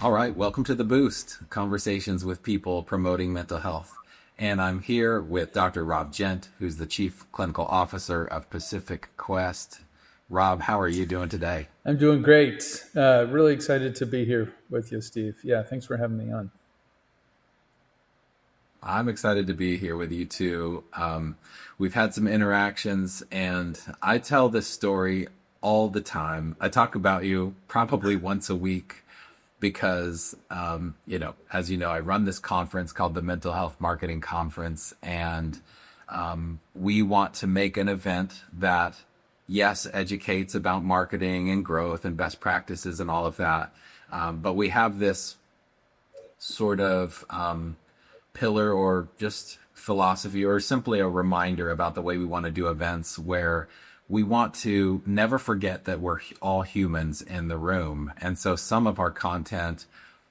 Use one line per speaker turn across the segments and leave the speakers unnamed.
All right, welcome to The Boost, conversations with people promoting mental health. And I'm here with Dr. Rob Gent, who's the Chief Clinical Officer of Pacific Quest. Rob, how are you doing today?
I'm doing great. Really excited to be here with you, Steve. Yeah, thanks for having me on.
I'm excited to be here with you too. We've had some interactions, and I tell this story all the time. I talk about you probably once a week because, as you know, I run this conference called the Mental Health Marketing Conference, and we want to make an event that, yes, educates about marketing and growth and best practices and all of that. But we have this sort of pillar or just philosophy or simply a reminder about the way we want to do events where we want to never forget that we're all humans in the room. And so some of our content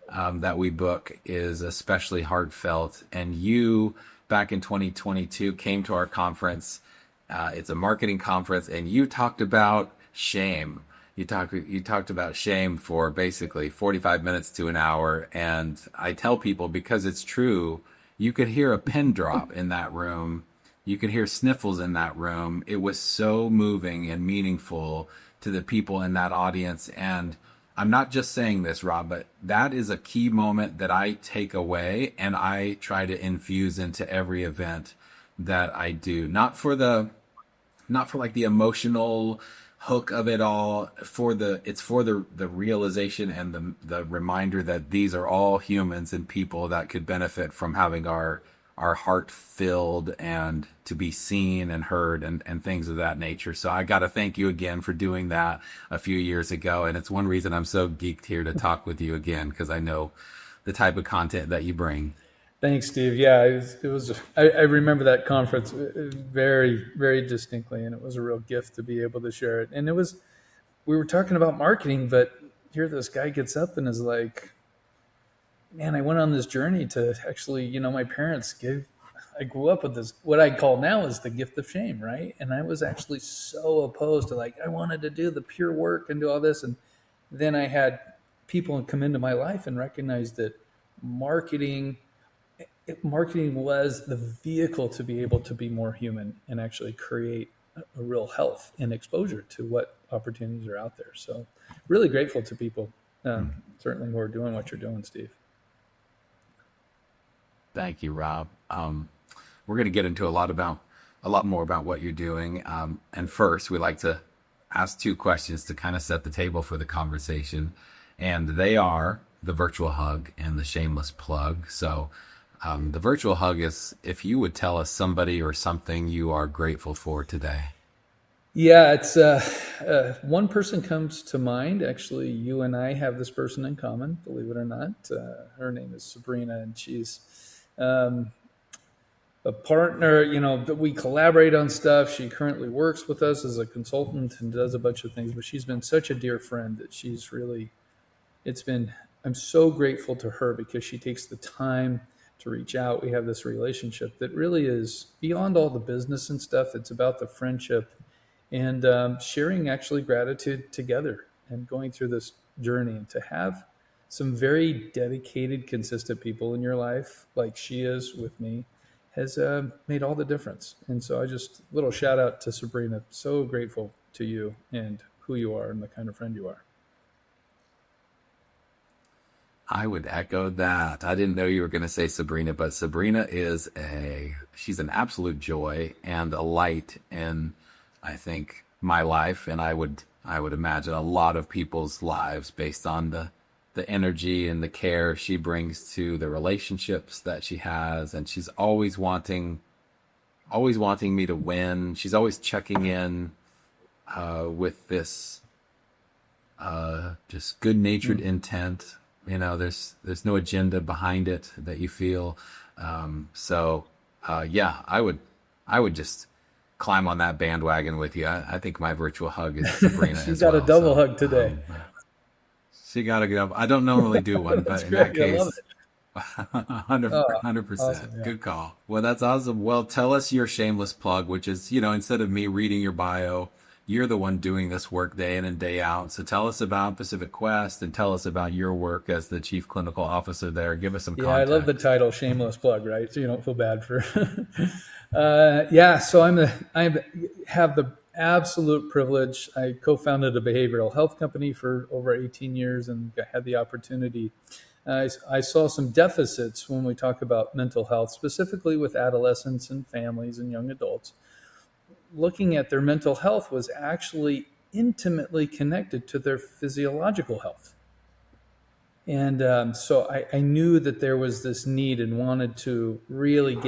that we book is especially heartfelt. And you, back in 2022, came to our conference. It's a marketing conference, and you talked about shame. You talked about shame for basically 45 minutes to an hour. And I tell people, because it's true, you could hear a pin drop in that room. You could hear sniffles in that room. It was so moving and meaningful to the people in that audience. And I'm not just saying this, Rob, but that is a key moment that I take away and I try to infuse into every event that I do. Not for like the emotional hook of it all, it's for the realization and the reminder that these are all humans and people that could benefit from having our heart filled and to be seen and heard and things of that nature. So I got to thank you again for doing that a few years ago. And it's one reason I'm so geeked here to talk with you again, because I know the type of content that you bring.
Thanks, Steve. Yeah, I remember that conference very, very distinctly, and it was a real gift to be able to share it. And we were talking about marketing, but here this guy gets up and is like, man, I went on this journey to actually, my parents I grew up with this, what I call now is the gift of shame, right? And I was actually so opposed to, like, I wanted to do the pure work and do all this. And then I had people come into my life and recognize that marketing, marketing was the vehicle to be able to be more human and actually create a real health and exposure to what opportunities are out there. So really grateful to people, certainly who are doing what you're doing, Steve.
Thank you, Rob. We're going to get into a lot more about what you're doing. And first, we like to ask two questions to kind of set the table for the conversation. And they are the virtual hug and the shameless plug. So the virtual hug is if you would tell us somebody or something you are grateful for today.
Yeah, it's one person comes to mind. Actually, you and I have this person in common, believe it or not. Her name is Sabrina, and she's a partner. That we collaborate on stuff. She currently works with us as a consultant and does a bunch of things. But she's been such a dear friend that she's really. I'm so grateful to her because she takes the time to reach out. We have this relationship that really is beyond all the business and stuff. It's about the friendship and sharing actually gratitude together and going through this journey, and to have some very dedicated, consistent people in your life like she is with me has made all the difference. And so little shout out to Sabrina. So grateful to you and who you are and the kind of friend you are.
I would echo that. I didn't know you were going to say Sabrina, but Sabrina she's an absolute joy and a light in, I think, my life. And I would imagine a lot of people's lives based on the energy and the care she brings to the relationships that she has. And she's always wanting me to win. She's always checking in, with this, just good natured intent. There's no agenda behind it that you feel. Yeah, I would just climb on that bandwagon with you. I think my virtual hug is Sabrina
She
as
got a
well.
double
So
hug today.
she got to get up. I don't normally do one,
That's
but in that
great. I love
case,
it.
100%.
Awesome. Yeah.
Good call. Well, that's awesome. Well, tell us your shameless plug, which is, instead of me reading your bio, you're the one doing this work day in and day out. So tell us about Pacific Quest and tell us about your work as the chief clinical officer there. Give us some
Yeah, I love the
context.
title, shameless plug, right? So you don't feel bad for. Yeah, so I have the absolute privilege. I co-founded a behavioral health company for over 18 years, and had the opportunity. I saw some deficits when we talk about mental health, specifically with adolescents and families and young adults. Looking at their mental health was actually intimately connected to their physiological health. And so I knew that there was this need and wanted to really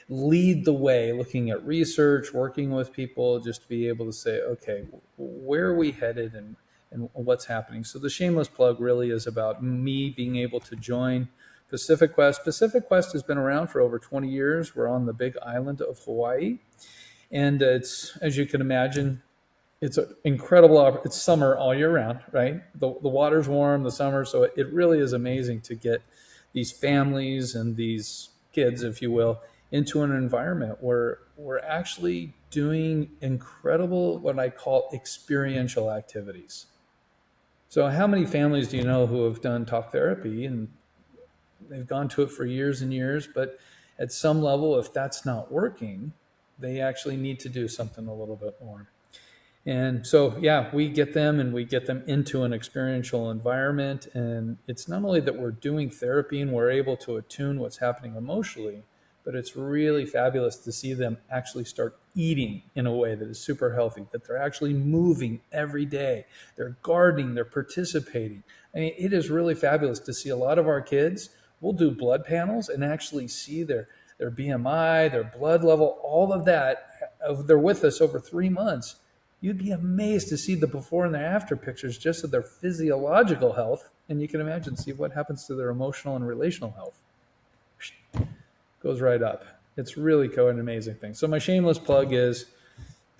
lead the way, looking at research, working with people, just to be able to say, okay, where are we headed and what's happening? So the shameless plug really is about me being able to join Pacific Quest. Pacific Quest has been around for over 20 years. We're on the big island of Hawaii. And it's, as you can imagine, it's an incredible. It's summer all year round, right? The water's warm, the summer, so it really is amazing to get these families and these kids, if you will, into an environment where we're actually doing incredible, what I call experiential activities. So, how many families do you know who have done talk therapy and they've gone to it for years and years, but at some level, if that's not working, they actually need to do something a little bit more. And so, yeah, we get them and we get them into an experiential environment. And it's not only that we're doing therapy and we're able to attune what's happening emotionally, but it's really fabulous to see them actually start eating in a way that is super healthy, that they're actually moving every day. They're gardening, they're participating. I mean, it is really fabulous to see a lot of our kids. We'll do blood panels and actually see their BMI, their blood level, all of that. They're with us over 3 months. You'd be amazed to see the before and the after pictures just of their physiological health. And you can imagine, see what happens to their emotional and relational health. Goes right up. It's really an amazing thing. So my shameless plug is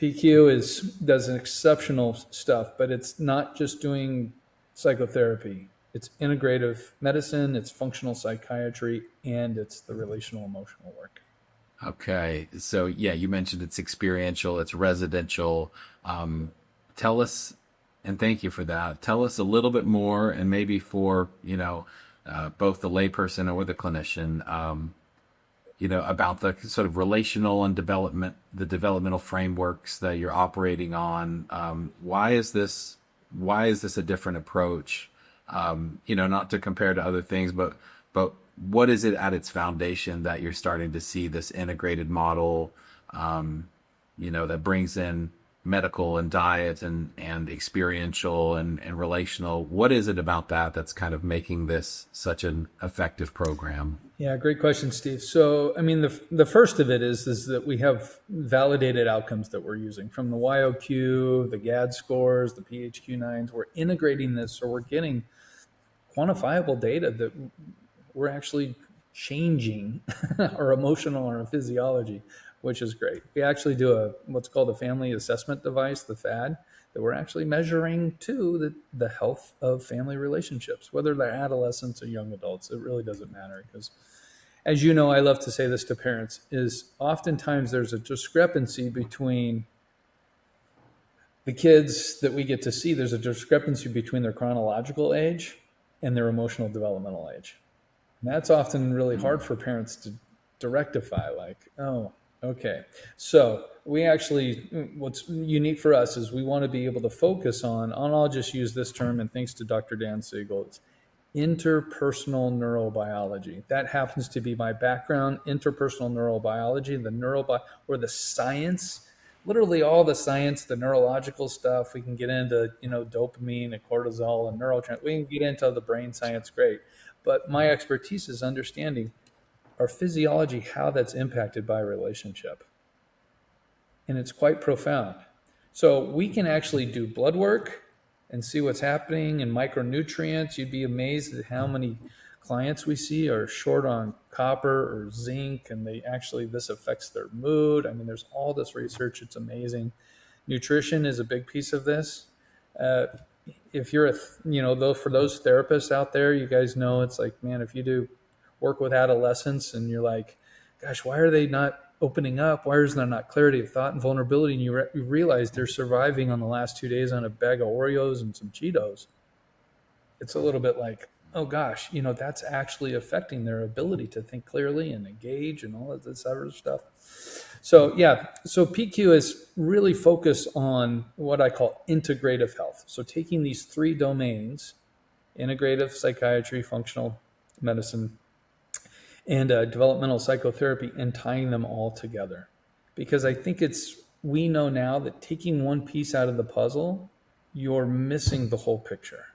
PQ does an exceptional stuff, but it's not just doing psychotherapy. It's integrative medicine, it's functional psychiatry, and it's the relational emotional work.
Okay. So yeah, you mentioned it's experiential, it's residential. Tell us, and thank you for that. Tell us a little bit more, and maybe for, both the layperson or the clinician, about the sort of relational and the developmental frameworks that you're operating on. Why is this a different approach? Not to compare to other things, but what is it at its foundation that you're starting to see this integrated model, that brings in medical and diet and experiential and relational? What is it about that that's kind of making this such an effective program?
Yeah, great question, Steve. So, I mean, the first of it is that we have validated outcomes that we're using from the YOQ, the GAD scores, the PHQ-9s. We're integrating this, so we're getting quantifiable data that we're actually changing our emotional or our physiology, which is great. We actually do what's called a family assessment device, the FAD, that we're actually measuring too the health of family relationships, whether they're adolescents or young adults. It really doesn't matter because, as you know, I love to say this to parents, is oftentimes there's a discrepancy between the kids that we get to see. There's a discrepancy between their chronological age and their emotional developmental age. And that's often really hard for parents to rectify, like, oh, okay. So we actually, what's unique for us is we want to be able to focus on I'll just use this term, and thanks to Dr. Dan Siegel, it's interpersonal neurobiology. That happens to be my background, interpersonal neurobiology, or the science, literally all the science, the neurological stuff. We can get into, dopamine and cortisol and neurotransmitters. We can get into the brain science, great. But my expertise is understanding our physiology, how that's impacted by relationship. And it's quite profound. So we can actually do blood work and see what's happening in micronutrients. You'd be amazed at how many clients we see are short on copper or zinc, and this affects their mood. I mean, there's all this research. It's amazing. Nutrition is a big piece of this. If you're for those therapists out there, you guys know it's like, man, if you do work with adolescents and you're like, gosh, why are they not opening up? Why is there not clarity of thought and vulnerability? And you realize they're surviving on the last 2 days on a bag of Oreos and some Cheetos. It's a little bit like, oh gosh, that's actually affecting their ability to think clearly and engage and all of this other stuff. So yeah, so PQ is really focused on what I call integrative health. So taking these three domains, integrative psychiatry, functional medicine, and developmental psychotherapy, and tying them all together. Because I think we know now that taking one piece out of the puzzle, you're missing the whole picture.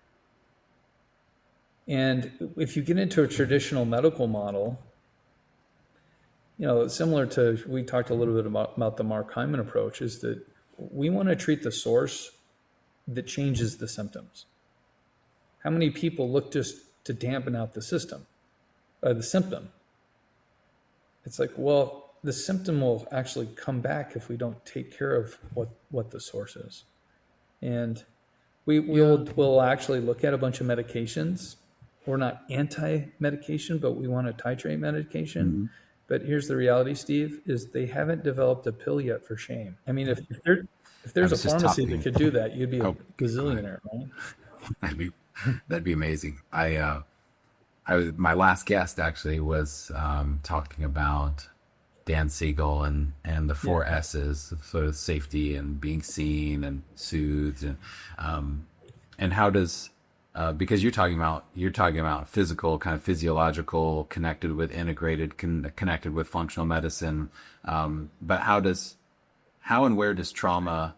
And if you get into a traditional medical model, similar to, we talked a little bit about the Mark Hyman approach, is that we want to treat the source that changes the symptoms. How many people look just to dampen out the symptom? It's like, well, the symptom will actually come back if we don't take care of what the source is. And we'll actually look at a bunch of medications. We're not anti-medication, but we want to titrate medication. Mm-hmm. But here's the reality, Steve, is they haven't developed a pill yet for shame. I mean, if there's a pharmacy that could do that, you'd be a gazillionaire, right?
That'd be amazing. My last guest actually was talking about Dan Siegel and the four S's, sort of safety and being seen and soothed, and how does because you're talking about physical, kind of physiological, connected with integrated, connected with functional medicine, but how and where does trauma,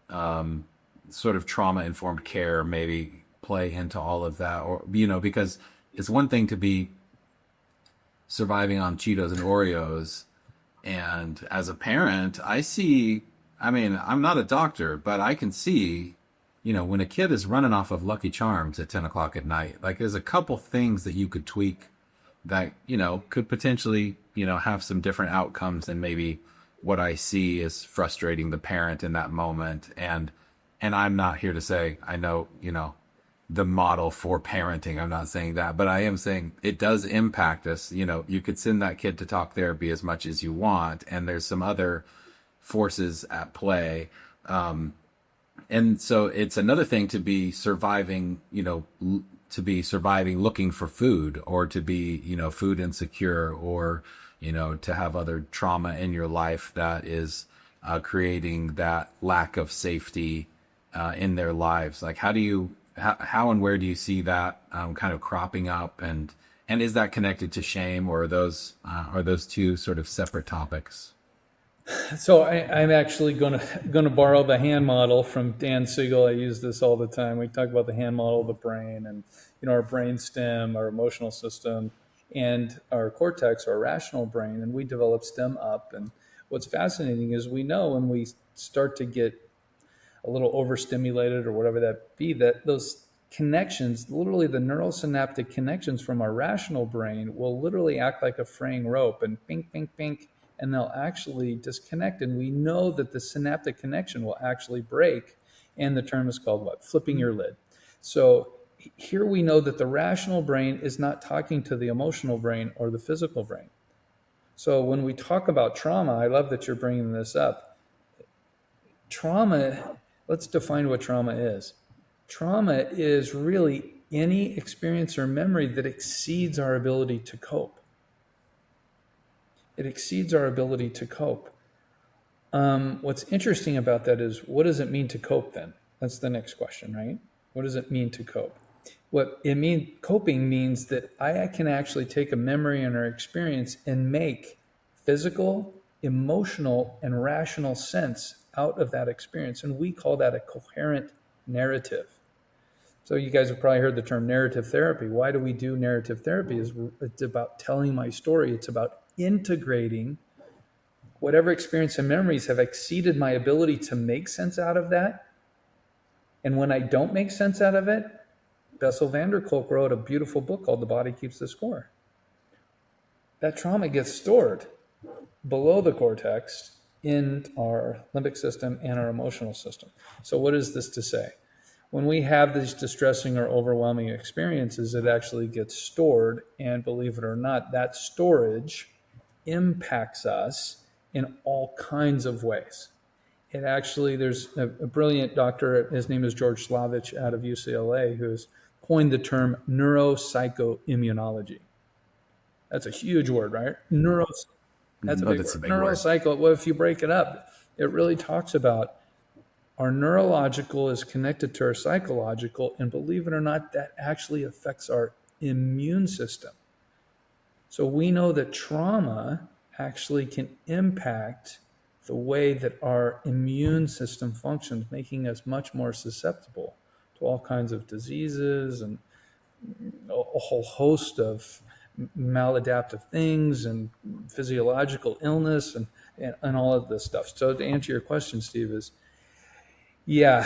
sort of trauma informed care maybe play into all of that? Or because it's one thing to be surviving on Cheetos and Oreos, and as a parent, I'm not a doctor, but I can see, when a kid is running off of Lucky Charms at 10 o'clock at night, like there's a couple things that you could tweak that, could potentially, have some different outcomes than maybe what I see is frustrating the parent in that moment. And I'm not here to say, I know, the model for parenting. I'm not saying that, but I am saying it does impact us. You could send that kid to talk therapy as much as you want, and there's some other forces at play. And so it's another thing to be surviving, looking for food, or to be, food insecure, or, to have other trauma in your life that is creating that lack of safety in their lives. Like, how and where do you see that kind of cropping up, and is that connected to shame, or are those two sort of separate topics?
So I'm actually going to borrow the hand model from Dan Siegel. I use this all the time. We talk about the hand model of the brain, and our brain stem, our emotional system, and our cortex, our rational brain, and we develop stem up. And what's fascinating is we know when we start to get a little overstimulated or whatever that be, that those connections, literally the neurosynaptic connections from our rational brain, will literally act like a fraying rope, and pink, pink, pink, and they'll actually disconnect. And we know that the synaptic connection will actually break. And the term is called what? Flipping your lid. So here we know that the rational brain is not talking to the emotional brain or the physical brain. So when we talk about trauma, I love that you're bringing this up. Trauma, let's define what trauma is. Trauma is really any experience or memory that exceeds our ability to cope. It exceeds our ability to cope. What's interesting about that is, what does it mean to cope then? That's the next question, right? What does it mean to cope? Coping means that I can actually take a memory and our experience and make physical, emotional, and rational sense out of that experience. And we call that a coherent narrative. So you guys have probably heard the term narrative therapy. Why do we do narrative therapy? It's about telling my story. It's about integrating whatever experience and memories have exceeded my ability to make sense out of that. And when I don't make sense out of it, Bessel van der Kolk wrote a beautiful book called The Body Keeps the Score. That trauma gets stored below the cortex in our limbic system and our emotional system. So what is this to say? When we have these distressing or overwhelming experiences, it actually gets stored. And believe it or not, that storage impacts us in all kinds of ways. It actually, there's a brilliant doctor, his name is George Slavich out of UCLA, who's coined the term neuropsychoimmunology. That's a huge word, right? That's a
Oh,
big
that's a
word.
big word.
Neuropsycho, well, if you break it up, it really talks about our neurological is connected to our psychological, and believe it or not, that actually affects our immune system. So we know that trauma actually can impact the way that our immune system functions, making us much more susceptible to all kinds of diseases and a whole host of maladaptive things and physiological illness and all of this stuff. So to answer your question, Steve, is yeah,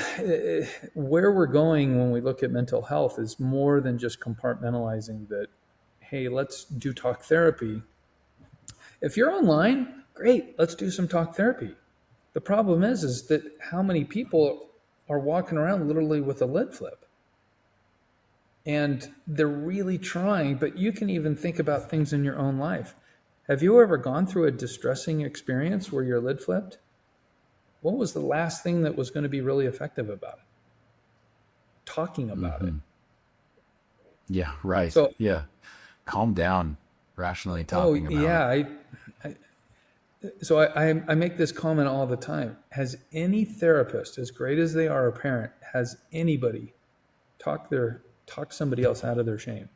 where we're going when we look at mental health is more than just compartmentalizing that, hey, let's do talk therapy. If you're online, great, let's do some talk therapy. The problem is that how many people are walking around literally with a lid flip? And they're really trying, but you can even think about things in your own life. Have you ever gone through a distressing experience where your lid flipped? What was the last thing that was going to be really effective about it? Talking about it.
Yeah, right.
So,
Yeah. Calm down, rationally talking about it.
I make this comment all the time. Has any therapist, as great as they are a parent, has anybody talk somebody else out of their shame?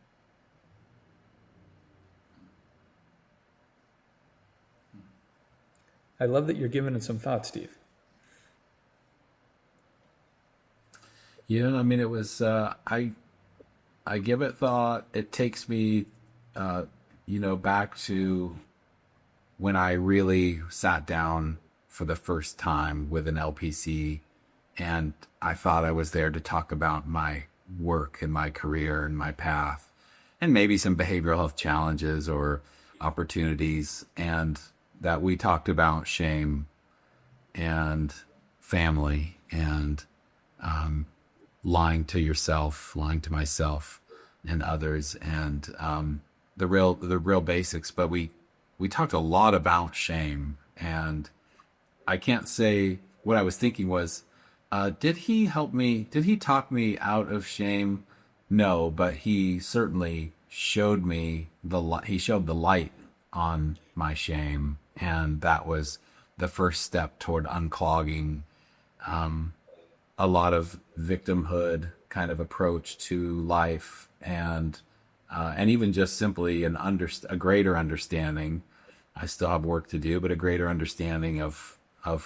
I love that you're giving it some thought, Steve.
Yeah, I mean, it was, I give it thought. It takes me, back to when I really sat down for the first time with an LPC, and I thought I was there to talk about my work and my career and my path and maybe some behavioral health challenges or opportunities, and that we talked about shame and family and lying to yourself, lying to myself and others, and the real basics. But we talked a lot about shame, and I can't say what I was thinking was, did he help me? Did he talk me out of shame? No, but he certainly showed me he showed the light on my shame, and that was the first step toward unclogging a lot of victimhood kind of approach to life, and even just simply a greater understanding. I still have work to do, but a greater understanding of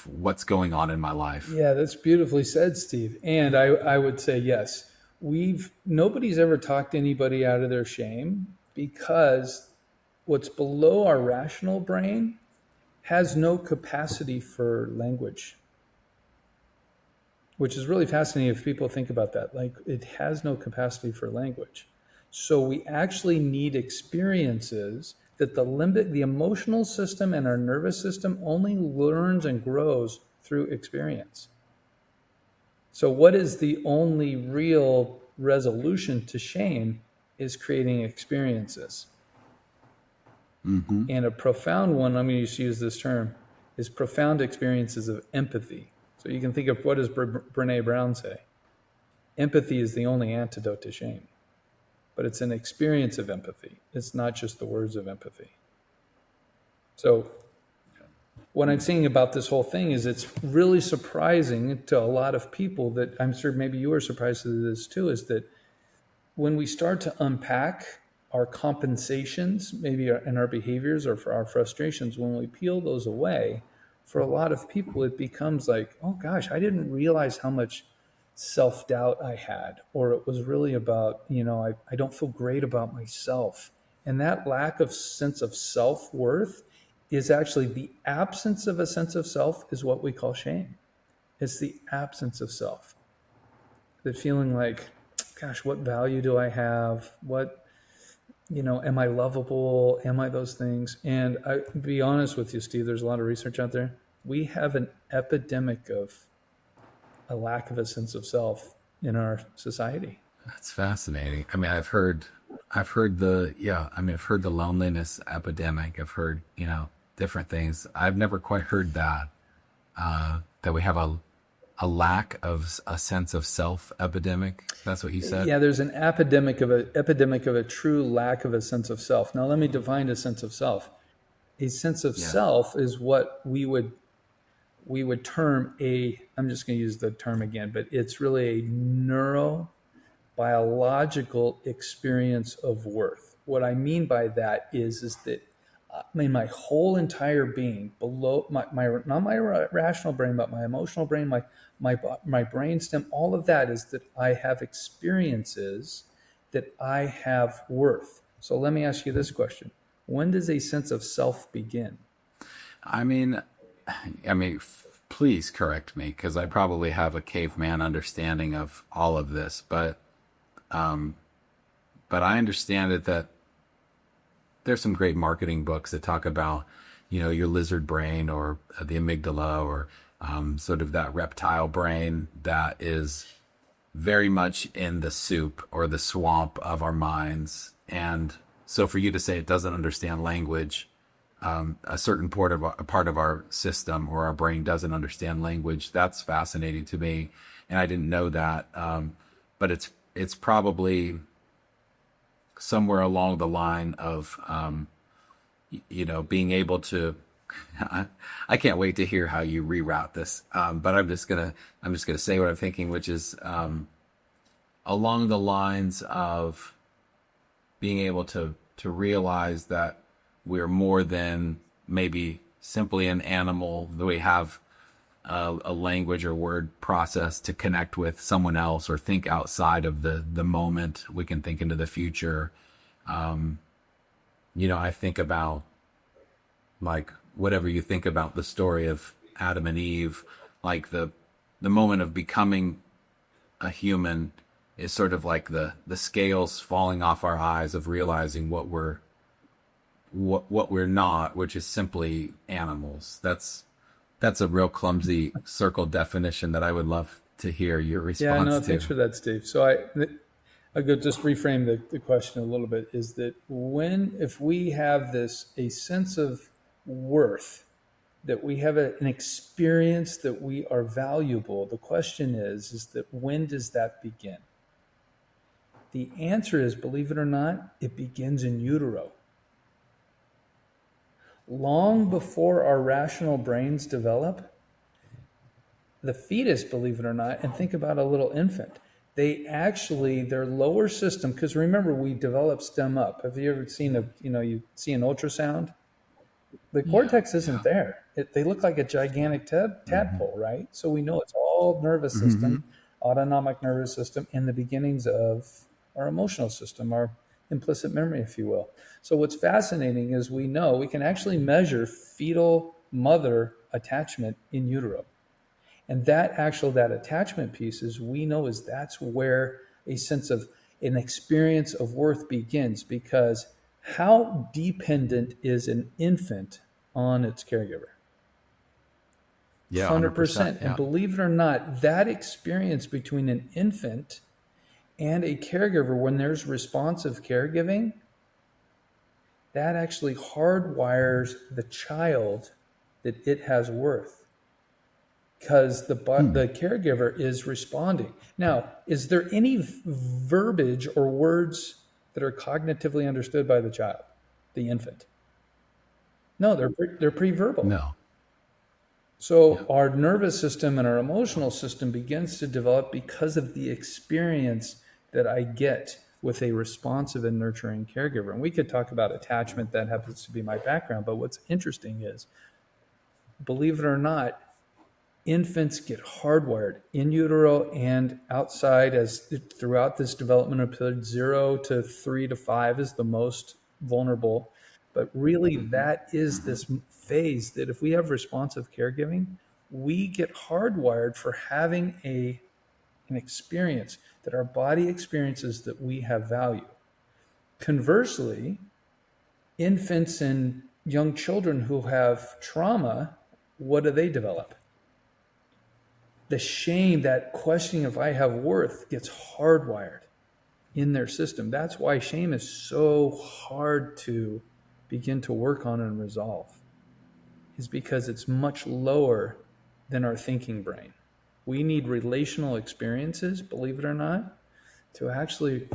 what's going on in my life.
Yeah, that's beautifully said, Steve. And I would say yes. Nobody's ever talked anybody out of their shame, because what's below our rational brain has no capacity for language, which is really fascinating if people think about that. Like, it has no capacity for language. So we actually need experiences that the emotional system and our nervous system only learns and grows through experience. So what is the only real resolution to shame is creating experiences. And a profound one, I'm going to use this term, is profound experiences of empathy. So you can think of, what does Brene Brown say? Empathy is the only antidote to shame. But it's an experience of empathy. It's not just the words of empathy. So what I'm saying about this whole thing is it's really surprising to a lot of people, that I'm sure maybe you were surprised at this too, is that when we start to unpack our compensations, maybe in our behaviors or for our frustrations, when we peel those away, for a lot of people, it becomes like, oh gosh, I didn't realize how much self-doubt I had, or it was really about, I don't feel great about myself. And that lack of sense of self-worth is actually the absence of a sense of self, is what we call shame. It's the absence of self. The feeling like, gosh, what value do I have? Am I lovable? Am I those things? And I be honest with you, Steve, there's a lot of research out there. We have an epidemic of a lack of a sense of self in our society.
That's fascinating. I mean, I've heard the loneliness epidemic. I've heard, different things. I've never quite heard that, that we have a lack of a sense of self epidemic. That's what he said.
Yeah, there's an epidemic of a true lack of a sense of self. Now, let me define a sense of self. A sense of
Yeah.
self is what we would term a. I'm just going to use the term again, but it's really a neurobiological experience of worth. What I mean by that is that my whole entire being, below my not my rational brain, but my emotional brain, my brain stem, all of that is that I have experiences that I have worth. So let me ask you this question: when does a sense of self begin?
I mean, please correct me because I probably have a caveman understanding of all of this, but I understand it that there's some great marketing books that talk about, your lizard brain or the amygdala or sort of that reptile brain that is very much in the soup or the swamp of our minds. And so for you to say it doesn't understand language, a certain part of our system or our brain doesn't understand language, that's fascinating to me. And I didn't know that. But it's probably somewhere along the line of, being able to, I can't wait to hear how you reroute this. But I'm just gonna say what I'm thinking, which is, along the lines of being able to realize that we're more than maybe simply an animal, that we have a language or word process to connect with someone else or think outside of the moment. We can think into the future. I think about, like, whatever you think about the story of Adam and Eve, like the moment of becoming a human is sort of like the scales falling off our eyes of realizing what we're not, which is simply animals. That's a real clumsy circle definition that I would love to hear your
Yeah,
response
no,
to.
thanks for that, Steve. So I could just reframe the question a little bit. Is that if we have a sense of worth, that we have an experience that we are valuable, the question is that when does that begin? The answer is, believe it or not, it begins in utero. Long before our rational brains develop, the fetus, believe it or not, and think about a little infant, their lower system, because remember, we develop stem up. Have you ever seen you see an ultrasound? The
Yeah,
cortex isn't
yeah.
there. They look like a gigantic tadpole, right? So we know it's all nervous system, autonomic nervous system, and the beginnings of our emotional system, our implicit memory, if you will. So what's fascinating is we know we can actually measure fetal mother attachment in utero. And that attachment piece we know that's where a sense of an experience of worth begins, because how dependent is an infant on its caregiver?
Yeah, 100%.
100%. And
Yeah.
believe it or not, that experience between an infant and a caregiver, when there's responsive caregiving, that actually hardwires the child that it has worth, because the caregiver is responding. Now, is there any verbiage or words that are cognitively understood by the child, the infant? No, they're pre-verbal.
No.
So
Yeah.
our nervous system and our emotional system begins to develop because of the experience that I get with a responsive and nurturing caregiver. And we could talk about attachment. That happens to be my background. But what's interesting is, believe it or not, infants get hardwired in utero and outside, as throughout this developmental period. 0 to 3 to 5 is the most vulnerable, but really that is this phase that if we have responsive caregiving, we get hardwired for having an experience that our body experiences that we have value. Conversely, infants and young children who have trauma, what do they develop? The shame, that questioning if I have worth, gets hardwired in their system. That's why shame is so hard to begin to work on and resolve. is because it's much lower than our thinking brain. We need relational experiences, believe it or not, to actually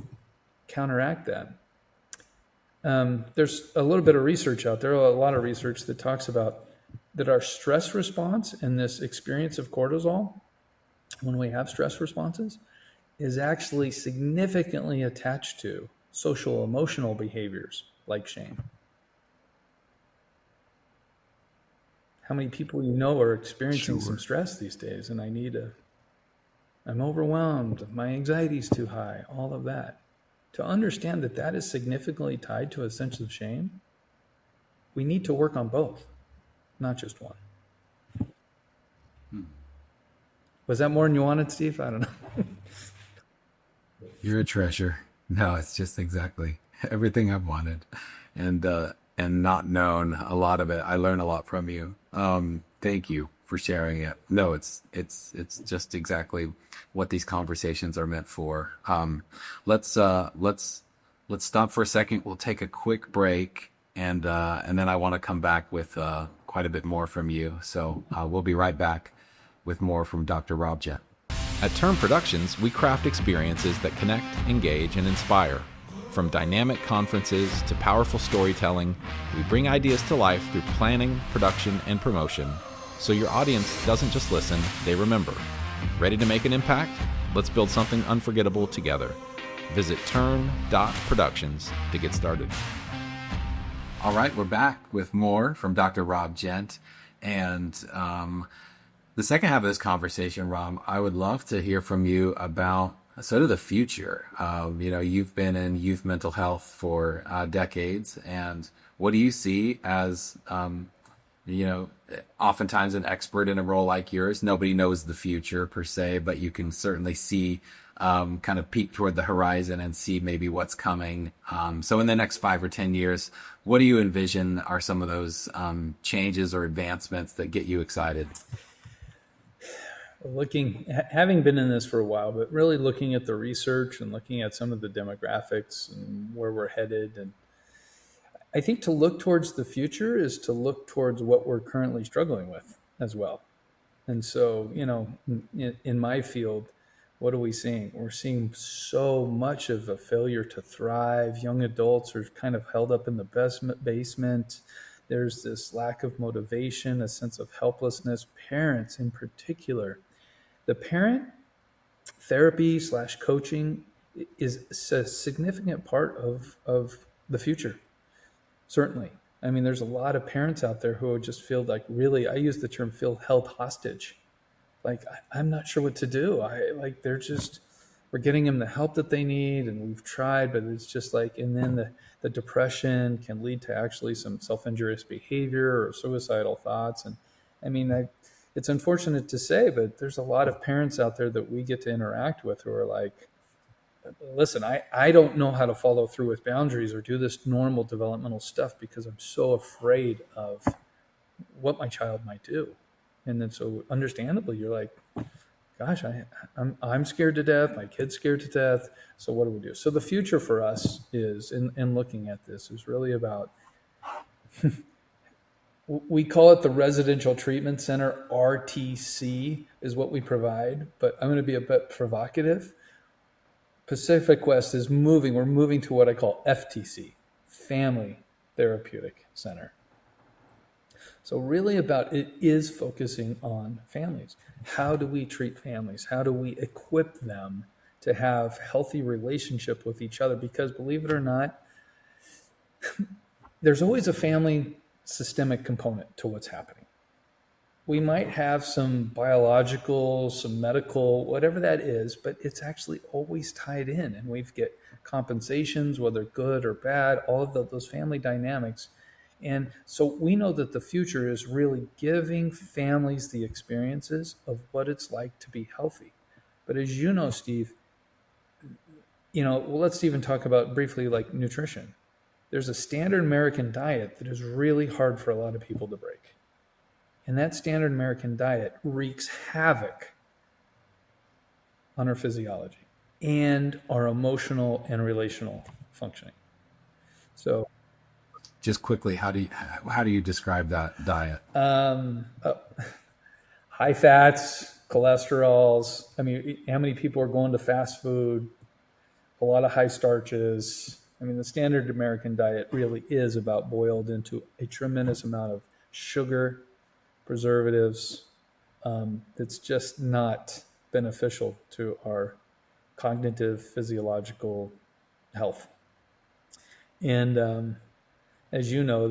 counteract that. There's a little bit of research out there, a lot of research that talks about that our stress response and this experience of cortisol, when we have stress responses, is actually significantly attached to social emotional behaviors like shame. How many people you know are experiencing some stress these days, and I'm overwhelmed, my anxiety's too high, all of that. To understand that that is significantly tied to a sense of shame, we need to work on both, not just one. Was that more than you wanted, Steve? I don't know.
You're a treasure. No, it's just exactly everything I've wanted, and not known a lot of it. I learn a lot from you. Thank you for sharing it. No, it's just exactly what these conversations are meant for. Let's stop for a second. We'll take a quick break, and then I want to come back with quite a bit more from you. So we'll be right back with more from Dr. Rob Gent. At Term Productions, we craft experiences that connect, engage, and inspire. From dynamic conferences to powerful storytelling, we bring ideas to life through planning, production, and promotion, so your audience doesn't just listen, they remember. Ready to make an impact? Let's build something unforgettable together. Visit turn.productions to get started. All right, we're back with more from Dr. Rob Gent. And the second half of this conversation, Rob, I would love to hear from you about sort of the future. You've been in youth mental health for decades, and what do you see as, oftentimes an expert in a role like yours? Nobody knows the future per se, but you can certainly see, kind of peek toward the horizon and see maybe what's coming. So in the next 5 or 10 years, what do you envision are some of those changes or advancements that get you excited?
Having been in this for a while, but really looking at the research and looking at some of the demographics and where we're headed. And I think to look towards the future is to look towards what we're currently struggling with as well. And so, in my field, what are we seeing? We're seeing so much of a failure to thrive. Young adults are kind of held up in the basement. There's this lack of motivation, a sense of helplessness. Parents in particular. The parent therapy / coaching is a significant part of the future. Certainly. I mean, there's a lot of parents out there who just feel like, really, I use the term feel held hostage. Like, I'm not sure what to do. We're getting them the help that they need, and we've tried, but it's just like, and then the depression can lead to actually some self-injurious behavior or suicidal thoughts. And I mean, it's unfortunate to say, but there's a lot of parents out there that we get to interact with who are like, listen, I don't know how to follow through with boundaries or do this normal developmental stuff because I'm so afraid of what my child might do. And then so understandably, you're like, gosh, I'm scared to death. My kid's scared to death. So what do we do? So the future for us is, in looking at this, is really about, we call it the Residential Treatment Center, RTC is what we provide, but I'm going to be a bit provocative. Pacific West is we're moving to what I call FTC, Family Therapeutic Center. So really it is focusing on families. How do we treat families? How do we equip them to have healthy relationship with each other? Because believe it or not, there's always a family systemic component to what's happening. We might have some biological, some medical, whatever that is, but it's actually always tied in, and we get compensations, whether good or bad, all of those family dynamics. And so we know that the future is really giving families the experiences of what it's like to be healthy. But as you know, Steve, let's even talk about briefly like nutrition. There's a standard American diet that is really hard for a lot of people to break. And that standard American diet wreaks havoc on our physiology and our emotional and relational functioning. So
Just quickly, how do you describe that diet?
High fats, cholesterols. I mean, how many people are going to fast food? A lot of high starches. I mean, the standard American diet really is about boiled into a tremendous amount of sugar, preservatives. It's just not beneficial to our cognitive, physiological health. And as you know,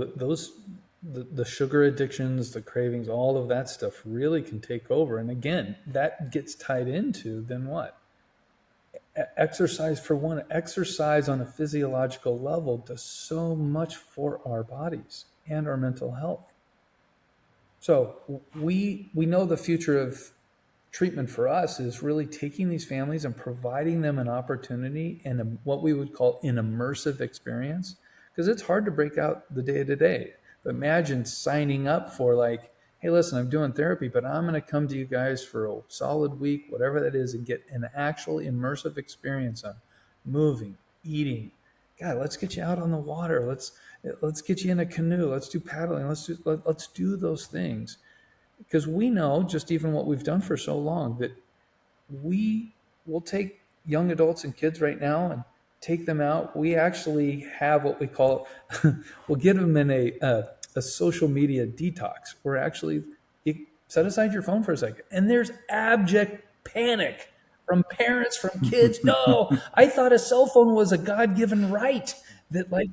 the sugar addictions, the cravings, all of that stuff really can take over. And again, that gets tied into then what? Exercise, for one. Exercise on a physiological level does so much for our bodies and our mental health. So we know the future of treatment for us is really taking these families and providing them an opportunity and what we would call an immersive experience, because it's hard to break out the day to day. But imagine signing up for like, hey, listen, I'm doing therapy, but I'm going to come to you guys for a solid week, whatever that is, and get an actual immersive experience on moving, eating. God, let's get you out on the water. Let's get you in a canoe. Let's do paddling. Let's do those things, because we know, just even what we've done for so long, that we will take young adults and kids right now and take them out. We actually have what we call we'll get them in a social media detox. We're actually, you set aside your phone for a second, and there's abject panic from parents, from kids. No, I thought a cell phone was a God-given right. That, like,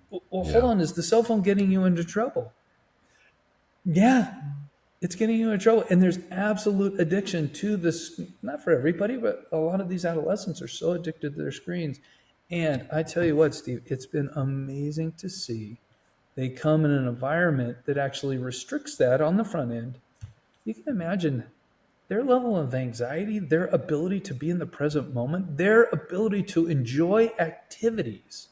well, hold
Yeah.
on, is the cell phone getting you into trouble? Yeah, it's getting you in trouble. And there's absolute addiction to this, not for everybody, but a lot of these adolescents are so addicted to their screens. And I tell you what, Steve, it's been amazing to see they come in an environment that actually restricts that on the front end. You can imagine their level of anxiety, their ability to be in the present moment, their ability to enjoy activities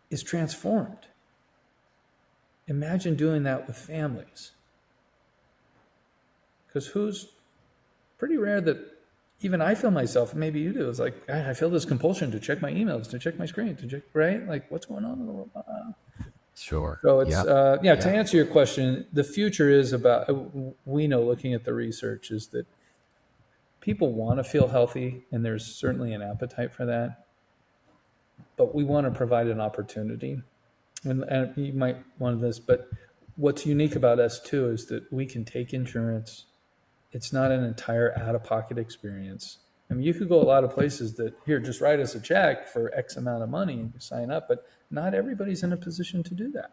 is transformed. Imagine doing that with families. Because who's pretty rare that even I feel myself, and maybe you do, it's like, I feel this compulsion to check my emails, to check my screen, to check, right? Like, what's going on in the world?
Sure.
So it's,
Yeah.
yeah, to
Yeah.
answer your question, the future is about, we know looking at the research is that people want to feel healthy, and there's certainly an appetite for that. But we want to provide an opportunity. And you might want this, but what's unique about us too is that we can take insurance. It's not an entire out-of-pocket experience. I mean, you could go a lot of places that, here, just write us a check for X amount of money and you sign up, but not everybody's in a position to do that.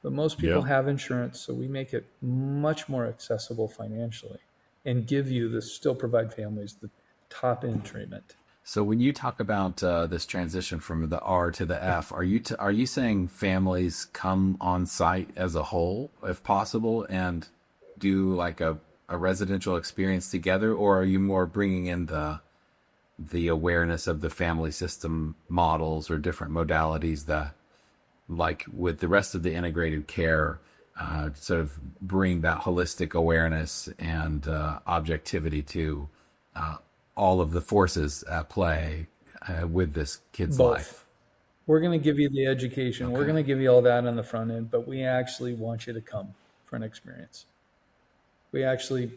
But most people
Yeah.
have insurance, so we make it much more accessible financially and give you this, still provide families the top end treatment.
So when you talk about this transition from the R to the F, are you saying families come on site as a whole, if possible, and do like a residential experience together, or are you more bringing in the awareness of the family system models or different modalities that, like with the rest of the integrated care, sort of bring that holistic awareness and objectivity to all of the forces at play with this kid's
Both.
life.
We're going to give you the education. We're
Okay.
going to give you all that on the front end, but we actually want you to come for an experience. We actually,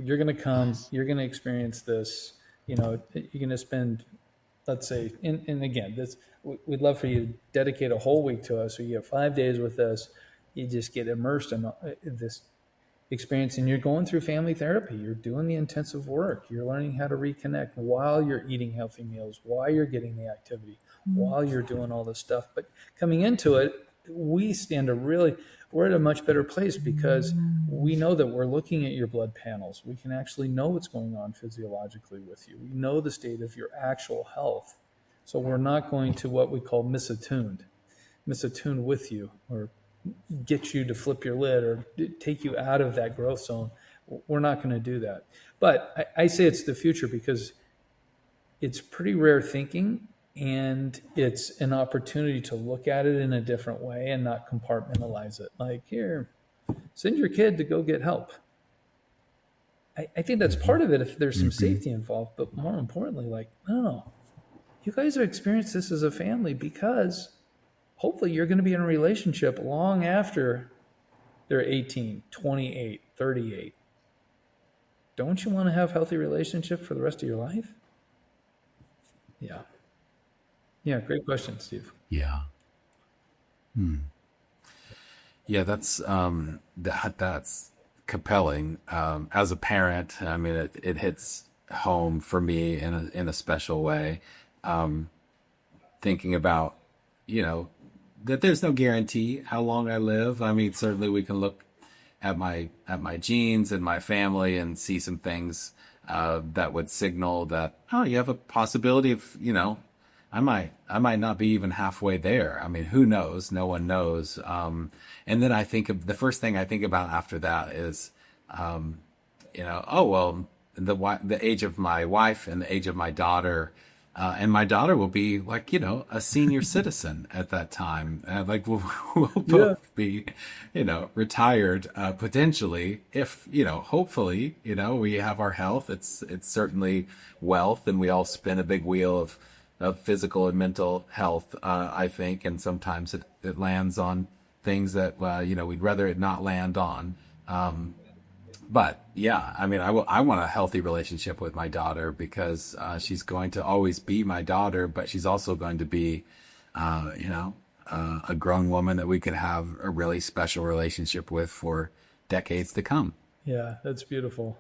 you're going to come,
Nice.
you're going to experience this. You know, you're going to spend, let's say, and again, this, we'd love for you to dedicate a whole week to us. So you have 5 days with us. You just get immersed in this experience, and you're going through family therapy. You're doing the intensive work. You're learning how to reconnect while you're eating healthy meals, while you're getting the activity, while you're doing all this stuff. But coming into it, we're at a much better place because we know that we're looking at your blood panels. We can actually know what's going on physiologically with you. We know the state of your actual health. So we're not going to what we call misattune with you, or get you to flip your lid or take you out of that growth zone. We're not going to do that. But I say it's the future because it's pretty rare thinking, and it's an opportunity to look at it in a different way and not compartmentalize it. Like, here, send your kid to go get help. I think that's part of it if there's some safety involved, but more importantly, like, no, you guys have experienced this as a family because hopefully you're going to be in a relationship long after they're 18, 28, 38. Don't you want to have healthy relationship for the rest of your life? Yeah. Yeah, great question, Steve.
Yeah. Yeah, that's compelling. As a parent, I mean, it hits home for me in a special way. Thinking about, you know, that there's no guarantee how long I live. I mean, certainly we can look at my genes and my family and see some things that would signal that, oh, you have a possibility of, I might not be even halfway there. I mean, who knows? No one knows. And then I think of the first thing I think about after that is, oh well, the age of my wife and the age of my daughter. And my daughter will be like, a senior citizen at that time. Like we'll
Yeah.
both be, retired, potentially if, hopefully, we have our health. It's certainly wealth, and we all spin a big wheel of physical and mental health, I think. And sometimes it lands on things that, we'd rather it not land on. But yeah, I mean, I want a healthy relationship with my daughter because she's going to always be my daughter, but she's also going to be, a grown woman that we could have a really special relationship with for decades to come.
Yeah, that's beautiful.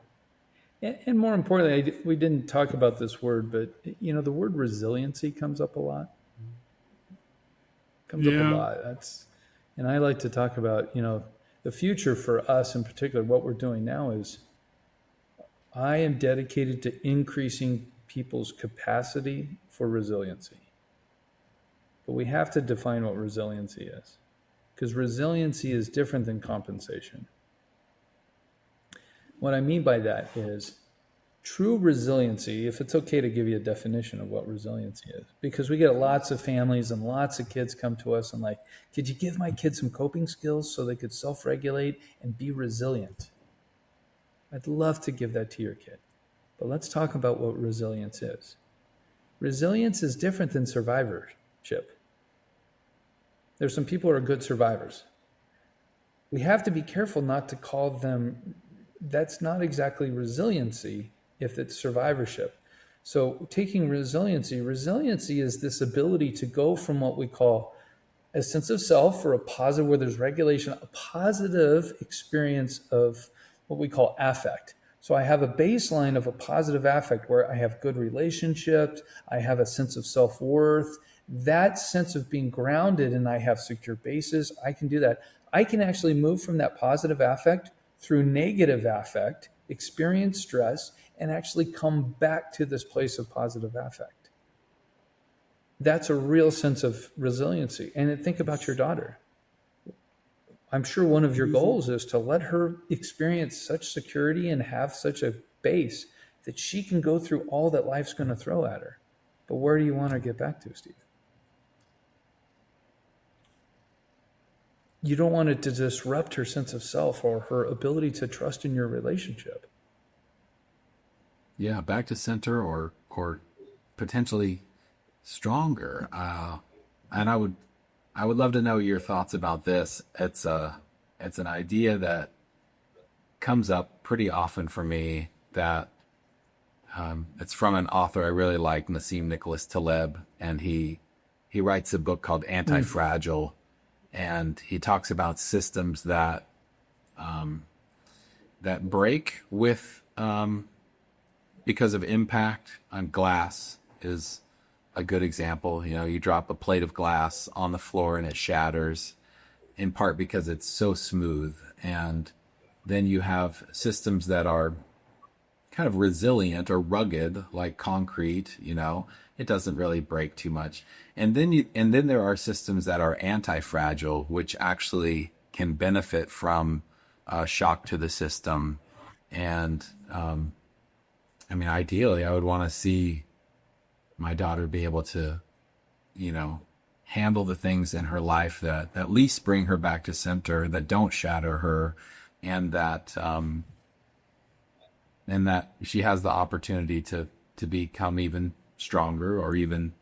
And more importantly, we didn't talk about this word, but the word resiliency comes up a lot. Comes up a
Yeah.
lot. And I like to talk about, the future for us in particular. What we're doing now is I am dedicated to increasing people's capacity for resiliency. But we have to define what resiliency is, because resiliency is different than compensation. What I mean by that is true resiliency, if it's okay to give you a definition of what resiliency is, because we get lots of families and lots of kids come to us and like, could you give my kids some coping skills so they could self-regulate and be resilient? I'd love to give that to your kid. But let's talk about what resilience is. Resilience is different than survivorship. There's some people who are good survivors. We have to be careful not to call them, that's not exactly resiliency if it's survivorship. So taking resiliency is this ability to go from what we call a sense of self, or a positive, where there's regulation, a positive experience of what we call affect. So I have a baseline of a positive affect where I have good relationships, I have a sense of self-worth, that sense of being grounded, and I have secure bases. I can do that. I can actually move from that positive affect through negative affect, experience stress, and actually come back to this place of positive affect. That's a real sense of resiliency. And think about your daughter. I'm sure one of your goals is to let her experience such security and have such a base that she can go through all that life's going to throw at her. But where do you want to get back to, Steve? You don't want it to disrupt her sense of self or her ability to trust in your relationship.
Yeah, back to center or potentially stronger. And I would love to know your thoughts about this. It's an idea that comes up pretty often for me. That it's from an author I really like, Nassim Nicholas Taleb, and he writes a book called Anti-Fragile, and he talks about systems that break with because of impact. On glass is a good example. You drop a plate of glass on the floor and it shatters, in part because it's so smooth. And then you have systems that are kind of resilient or rugged, like concrete. It doesn't really break too much. And then there are systems that are anti-fragile, which actually can benefit from shock to the system. And I mean, ideally, I would want to see my daughter be able to, handle the things in her life that at least bring her back to center, that don't shatter her, and that she has the opportunity to become even stronger, or even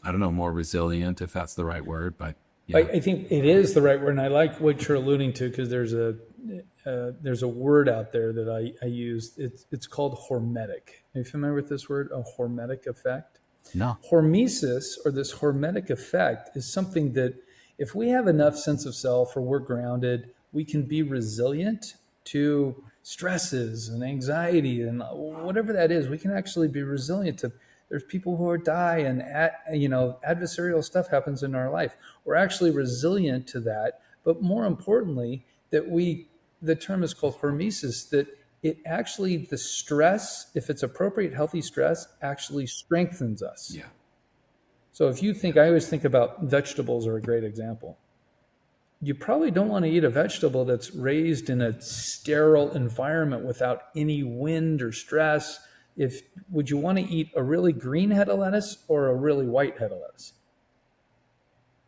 I don't know, more resilient, if that's the right word, but
I,
yeah.
I think it is the right word, and I like what you're alluding to because there's a word out there that I use. It's called hormetic. Are you familiar with this word? A hormetic effect.
No.
Hormesis, or this hormetic effect, is something that if we have enough sense of self or we're grounded, we can be resilient to stresses and anxiety and whatever that is. We can actually be resilient to. There's people who are die and adversarial stuff happens in our life. We're actually resilient to that, but more importantly, the term is called hormesis, that it actually, the stress, if it's appropriate, healthy stress, actually strengthens us.
Yeah.
So if you think, I always think about vegetables are a great example. You probably don't want to eat a vegetable that's raised in a sterile environment without any wind or stress. Would you want to eat a really green head of lettuce or a really white head of lettuce?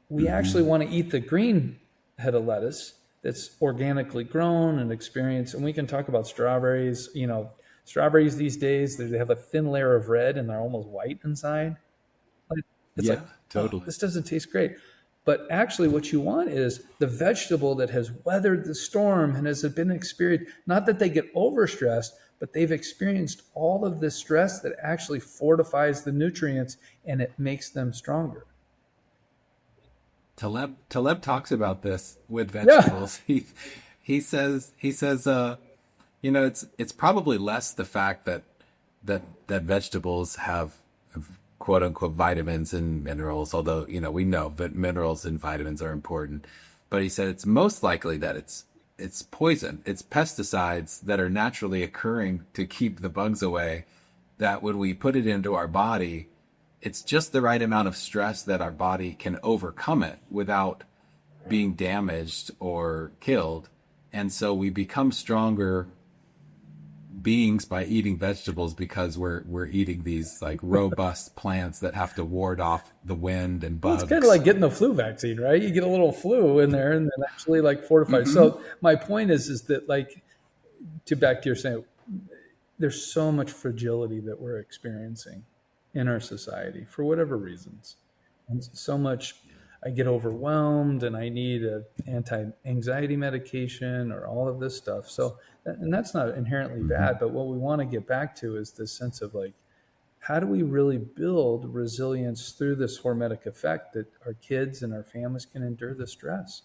We actually want to eat the green head of lettuce that's organically grown and experienced. And we can talk about strawberries. Strawberries these days, they have a thin layer of red and they're almost white inside. It's
Yeah,
like,
totally.
this doesn't taste great. But actually, what you want is the vegetable that has weathered the storm and has been experienced, not that they get overstressed, but they've experienced all of this stress that actually fortifies the nutrients and it makes them stronger.
Taleb talks about this with
Yeah.
vegetables. He says it's probably less the fact that vegetables have quote unquote vitamins and minerals, although we know that minerals and vitamins are important. But he said it's most likely that it's poison. It's pesticides that are naturally occurring to keep the bugs away, that when we put it into our body, it's just the right amount of stress that our body can overcome it without being damaged or killed. And so we become stronger beings by eating vegetables because we're eating these like robust plants that have to ward off the wind and
Well,
bugs.
it's kind of like getting the flu vaccine, right? You get a little flu in there and then actually like fortifies. So my point is that like, back to your saying, there's so much fragility that we're experiencing in our society for whatever reasons. And so much, I get overwhelmed and I need an anti-anxiety medication or all of this stuff. So, and that's not inherently bad, but what we want to get back to is this sense of like, how do we really build resilience through this hormetic effect that our kids and our families can endure the stress?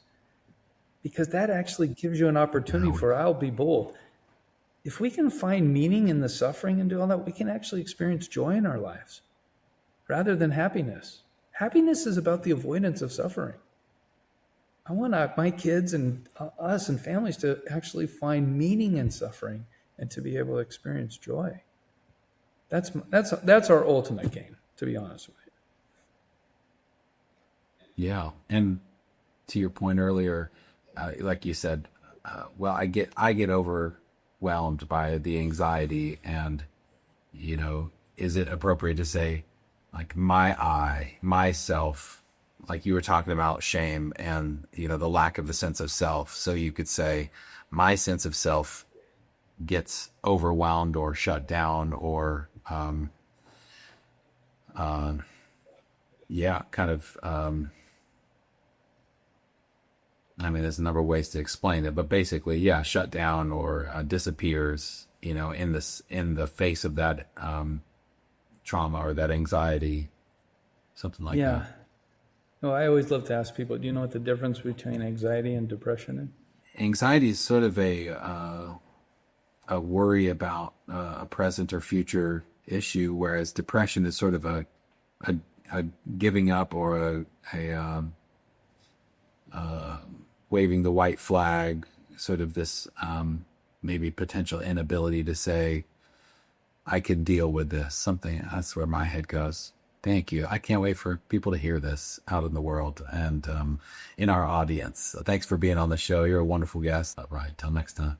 Because that actually gives you an opportunity for, I'll be bold. If we can find meaning in the suffering and do all that, we can actually experience joy in our lives rather than happiness. Happiness is about the avoidance of suffering. I want my kids and us and families to actually find meaning in suffering and to be able to experience joy. That's our ultimate game, to be honest with you.
Yeah, and to your point earlier, like you said, well, I get overwhelmed by the anxiety, and is it appropriate to say, like myself, like you were talking about shame and the lack of the sense of self. So you could say, my sense of self gets overwhelmed or shut down, or there's a number of ways to explain it, but basically, yeah, shut down or disappears, in the face of that trauma or that anxiety, something like
Yeah.
that.
No, I always love to ask people, do you know what the difference between anxiety and depression is?
Anxiety is sort of a worry about a present or future issue, whereas depression is sort of a giving up or a waving the white flag, sort of this maybe potential inability to say, I can deal with this. Something, that's where my head goes. Thank you. I can't wait for people to hear this out in the world and in our audience. Thanks for being on the show. You're a wonderful guest. All right. Till next time.